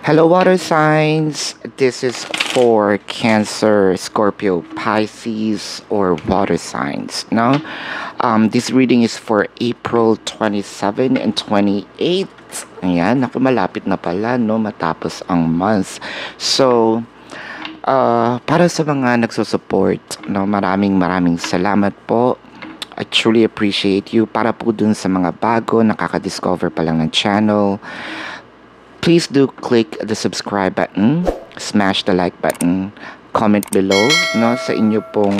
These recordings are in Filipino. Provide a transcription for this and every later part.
Hello, water signs. This is for Cancer, Scorpio, Pisces, or water signs. No, this reading is for April 27 and 28. Ayan, naku, malapit na pala, no, matapos ang month. So, para sa mga nagsusupport, no, maraming salamat po. I truly appreciate you. Para po dun sa mga bago, nakaka-discover pa lang ng channel, please do click the subscribe button, smash the like button, comment below, no, sa inyo pong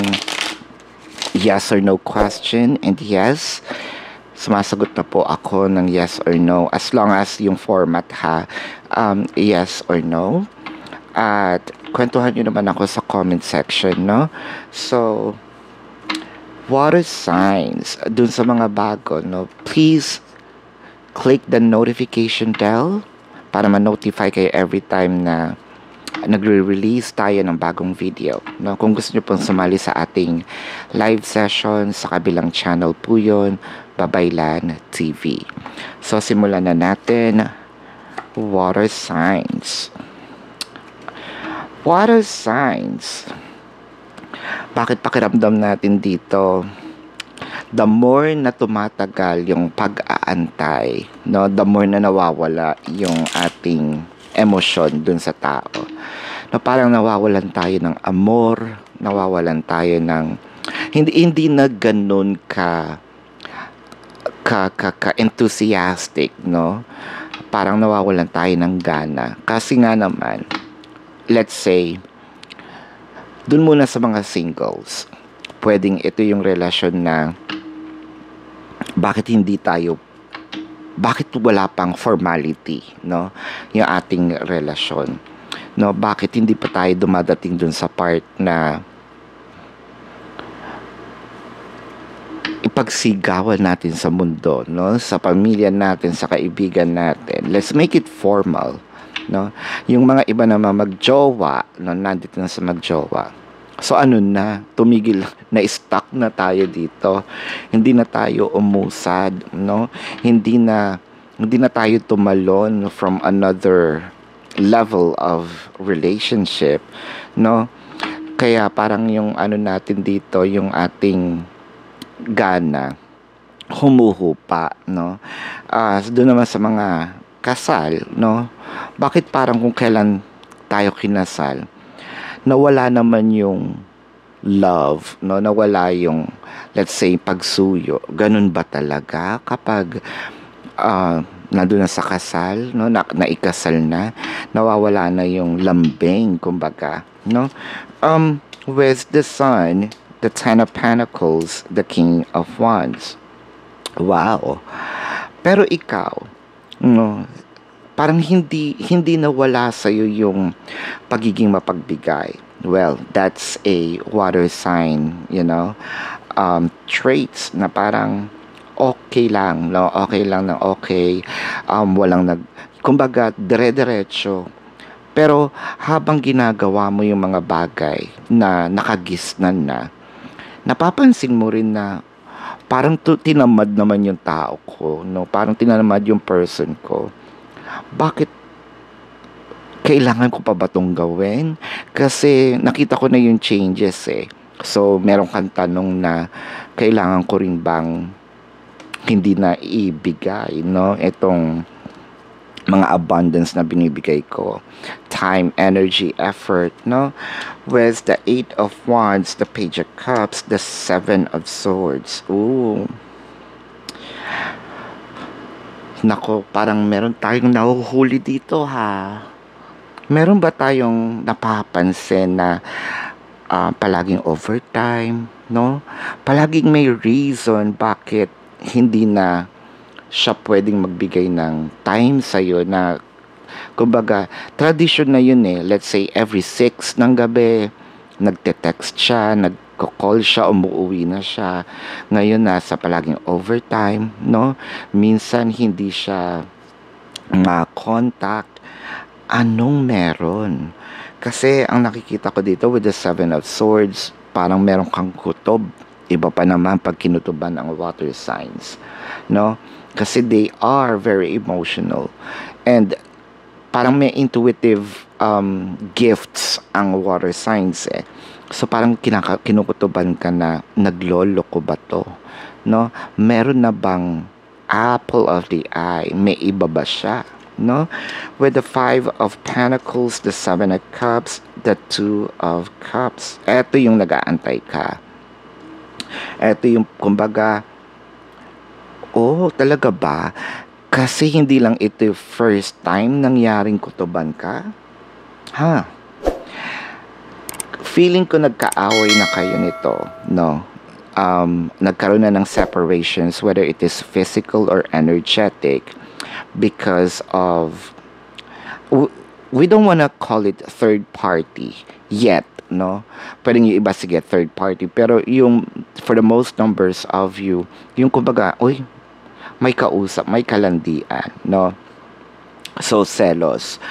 yes or no question. And yes, sumasagot na po ako ng yes or no, as long as yung format yes or no. At kwentuhan nyo naman ako sa comment section, no. So, water signs, dun sa mga bago, no, please click the notification bell para ma-notify kayo every time na nagre-release tayo ng bagong video, no. Kung gusto nyo pong sumali sa ating live session, sa kabilang channel po yun, Babaylan TV. So, simulan na natin. Water signs. Water signs. Bakit pakiramdam natin dito? The more na tumatagal yung pag-aantay, no, the more na nawawala yung ating emosyon dun sa tao. No, parang nawawalan tayo ng amor, nawawalan tayo ng hindi na ganun ka enthusiastic, no? Parang nawawalan tayo ng gana. Kasi nga naman, let's say, dun muna sa mga singles, pwedeng ito yung relasyon na bakit wala pang formality, no, yung ating relasyon, no, bakit hindi pa tayo dumadating dun sa part na ipagsigawan natin sa mundo, no, sa pamilya natin, sa kaibigan natin. Let's make it formal, no. Yung mga iba naman magjowa, no, nandito na sa magjowa. So ano na, tumigil, na-stuck na tayo dito. Hindi na tayo umusad, no? Hindi na tayo tumalon from another level of relationship, no? Kaya parang yung ano natin dito, yung ating gana humuhupa, no? So doon naman sa mga kasal, no? Bakit parang kung kailan tayo kinasal, nawala naman yung love, no, nawala yung, let's say, pagsuyo. Ganun ba talaga kapag nandun na sa kasal, no, naikasal na, nawawala na yung lambing, kumbaga, no. With the Sun, the Ten of Pentacles, the King of Wands. Wow. Pero ikaw, no, parang hindi nawala sa'yo yung pagiging mapagbigay. Well, that's a water sign, you know, traits na parang okay lang, no, okay lang na okay, walang kumbaga, dire-diretso. Pero habang ginagawa mo yung mga bagay na nakagisnan na, napapansin mo rin na parang tinamad naman yung tao ko, no, parang tinamad yung person ko. Bakit kailangan ko pa ba itong gawin? Kasi nakita ko na yung changes eh. So, meron kang tanong na kailangan ko rin bang hindi na ibigay, no, itong mga abundance na binibigay ko. Time, energy, effort, no? With the Eight of Wands, the Page of Cups, the Seven of Swords. Ooh. Nako, parang meron tayong nahuhuli dito, ha. Meron ba tayong napapansin na palaging overtime, no? Palaging may reason bakit hindi na siya pwedeng magbigay ng time sa'yo na, kumbaga, tradition na yun eh. Let's say, every 6 ng gabi, nagte-text siya, nagko-call siya, umuwi na siya. Ngayon nasa palaging overtime, no? Minsan hindi siya ma-contact. Anong meron? Kasi ang nakikita ko dito with the Seven of Swords, parang meron kang kutob. Iba pa naman pag kinutuban ang water signs, no? Kasi they are very emotional. And parang may intuitive gifts ang water signs eh. So parang kinukutuban ka na naglolo ko ba to? No? Meron na bang apple of the eye? May iba ba siya? No? With the 5 of Pentacles, the 7 of Cups, the 2 of Cups. Ito yung nag-aantay ka. Ito yung, kumbaga, oh, talaga ba? Kasi hindi lang ito yung first time nangyaring kutuban ka? Ha? Feeling ko nagkaaway na kayo nito, no? Nagkaroon na ng separations, whether it is physical or energetic, because of, we don't wanna call it third party yet, no? Pwedeng yung iba, sige, third party, pero yung, for the most numbers of you, yung kumbaga, uy, may kausap, may kalandian, no? So, selos.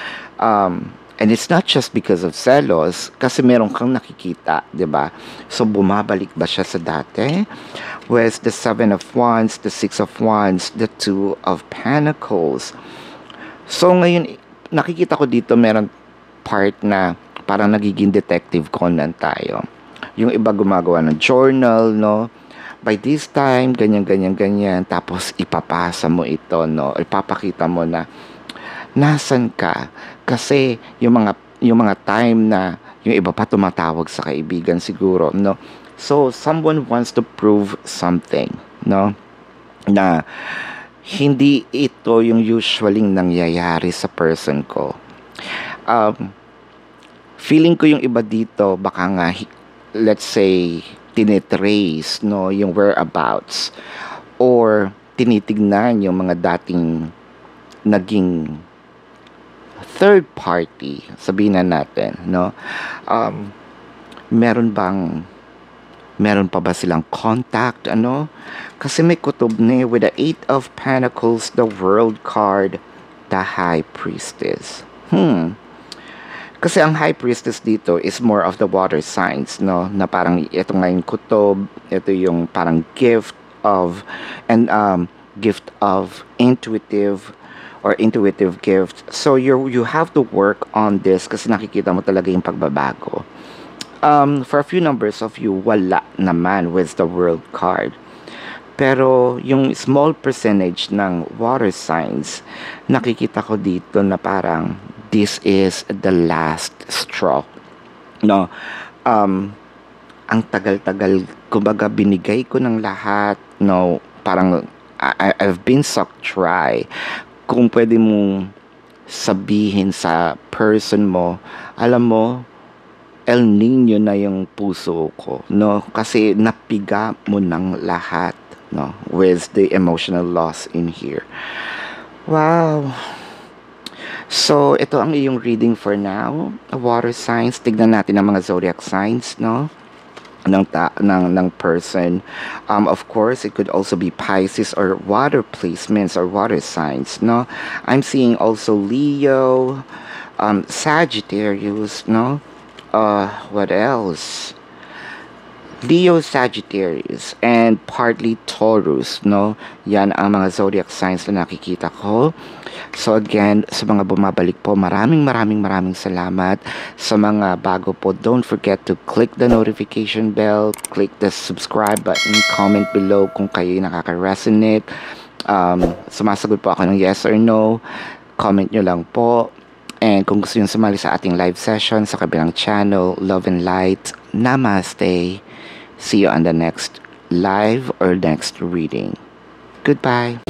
And it's not just because of selos, kasi meron kang nakikita, di ba? So, bumabalik ba siya sa dati? With the 7 of Wands, the 6 of Wands, the 2 of Pentacles. So, ngayon, nakikita ko dito, meron part na parang nagiging Detective Conan tayo. Yung iba gumagawa ng journal, no? By this time, ganyan, ganyan, ganyan. Tapos, ipapasa mo ito, no? Ipapakita mo na, nasan ka? Kasi yung mga time na yung iba pa tumatawag sa kaibigan siguro, no? So someone wants to prove something, no? Na hindi ito yung usually nangyayari sa person ko. Feeling ko yung iba dito baka nga, let's say, tinitrace, no, yung whereabouts, or tinitignan yung mga dating naging third party, sabihin na natin, no? Meron pa ba silang contact, ano? Kasi may kutob ni with the 8 of Pentacles, the World card, the High Priestess. Kasi ang High Priestess dito is more of the water signs, no? Na parang ito nga yung kutob, ito yung parang gift of intuitive gift. So you have to work on this kasi nakikita mo talaga yung pagbabago. For a few numbers of you, wala naman with the World card. Pero yung small percentage ng water signs, nakikita ko dito na parang this is the last straw. No? Ang tagal-tagal, kumbaga binigay ko ng lahat, no? Parang I've been sucked dry. Kung pwede mong sabihin sa person mo, alam mo, El Nino na yung puso ko, no? Kasi napiga mo ng lahat, no? With the emotional loss in here. Wow. So, ito ang iyong reading for now. Water signs. Tignan natin ang mga zodiac signs, no? ng person. Of course, it could also be Pisces or water placements or water signs, no? I'm seeing also Leo, Sagittarius, no? What else? Leo, Sagittarius, and partly Taurus, no? Yan ang mga zodiac signs na nakikita ko. So again, sa mga bumabalik po, maraming salamat. Sa mga bago po, don't forget to click the notification bell, click the subscribe button, comment below kung kayo nakaka-resonate. Sumasagot po ako ng yes or no. Comment nyo lang po. And kung gusto nyo sumali sa ating live session sa kabilang channel, Love and Light, Namaste. See you on the next live or next reading. Goodbye.